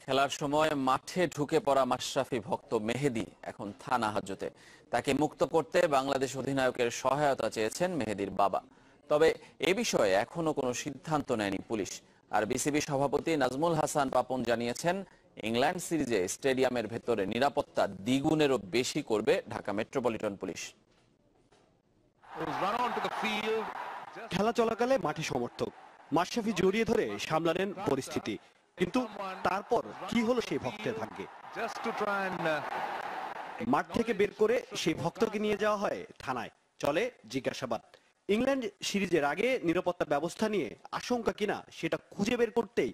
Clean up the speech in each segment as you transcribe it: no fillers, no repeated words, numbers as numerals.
খেলার সময় মাঠে ঢুকে পড়া মাশরাফি ভক্ত মেহেদী এখন থানা হাজতে। তাকে মুক্ত করতে বাংলাদেশ অধিনায়কের সহায়তা চেয়েছেন মেহেদীর বাবা। তবে এ বিষয়ে এখনো কোনো সিদ্ধান্ত নেয়নি পুলিশ। আর বিসিবি সভাপতি নাজমুল হাসান পাপন জানিয়েছেন, ইংল্যান্ড সিরিজে স্টেডিয়ামের ভেতরে নিরাপত্তা দ্বিগুণেরও বেশি করবে ঢাকা মেট্রোপলিটন পুলিশ। খেলা চলাকালে মাঠে সমর্থক মাশরাফি জড়িয়ে ধরে সামলালেন পরিস্থিতি, কিন্তু তারপর কি হলো সেই ভক্তের ভাগ্যে? মাঠ থেকে বের করে সেই ভক্তকে নিয়ে যাওয়া হয় থানায়, চলে জিজ্ঞাসাবাদ। ইংল্যান্ড সিরিজের আগে নিরাপত্তা ব্যবস্থা নিয়ে আশঙ্কা কিনা সেটা খুঁজে বের করতেই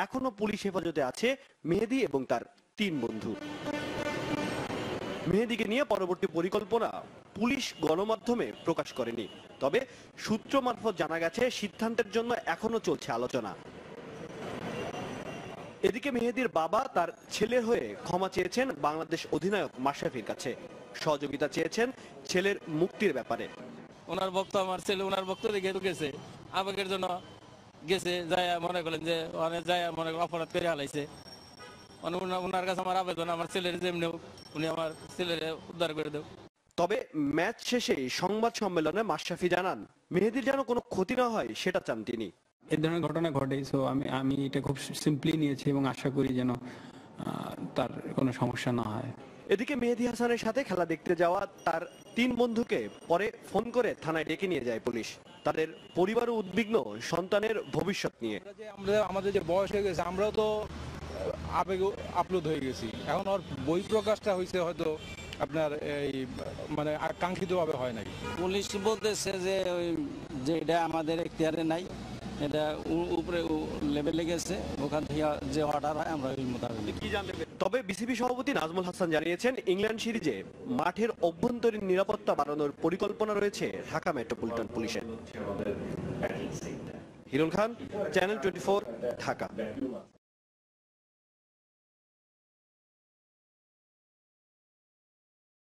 এখনো পুলিশ হেফাজতে আছে মেহেদী এবং তার 3 বন্ধু। মেহেদীকে নিয়ে পরবর্তী পরিকল্পনা পুলিশ গণমাধ্যমে প্রকাশ করেনি, তবে সূত্র মারফত জানা গেছে সিদ্ধান্তের জন্য এখনো চলছে আলোচনা। এদিকে মেহেদীর বাবা তার ছেলের হয়ে ক্ষমা চেয়েছেন বাংলাদেশ অধিনায়ক মাশরাফির কাছে, সহযোগিতা চেয়েছেন ছেলের মুক্তির ব্যাপারে। ওনার ভক্ত আমার ছেলে, ওনার ভক্ত দেখে গেছে, আবেগের জন্য গেছে, যায় মনে করলেন যে অনেক যায় মনে অপরাধ করে হালাইছে। ওনার কাছে আমার আবেদন, আমার ছেলের যেমনি উনি আমার ছেলের উদ্ধার করে দেব। তবে ম্যাচ শেষে সংবাদ সম্মেলনে মাশরাফি জানান, মেহেদীর যেন কোনো ক্ষতি না হয় সেটা চান তিনি। এই ধরনের ঘটনা ঘটে, সো আমি এটা খুব সিম্পলি নিয়েছি এবং আশা করি যেন তার কোনো সমস্যা না হয়। এদিকে মেহেদী হাসানের সাথে খেলা দেখতে যাওয়া তার 3 বন্ধুকে পরে ফোন করে থানায় ডেকে নিয়ে যায় পুলিশ। তাদের পরিবারও উদ্বিগ্ন সন্তানের ভবিষ্যৎ নিয়ে। আমাদের যে বয়স হয়ে গেছে, আমরাও তো আবেগ আপ্লুত হয়ে গেছি। এখন ওর বই প্রকাশটা হয়েছে হয়তো আপনার এই মানে কাঙ্ক্ষিত ভাবে হয় নাই। পুলিশ বলতেছে যে এটা আমাদের এখতিয়ারে নাই, এটা উপরে লেভেলে গেছে, ওখান থেকে যে অর্ডার হয় আমরা ওই মোতাবেক। তবে বিসিবি সভাপতি নাজমুল হাসান জানিয়েছেন, ইংল্যান্ড সিরিজে মাঠের অভ্যন্তরীণ নিরাপত্তা বাড়ানোর পরিকল্পনা রয়েছে ঢাকা মেট্রোপলিটন পুলিশের। হিরুল খান, চ্যানেল 24, ঢাকা।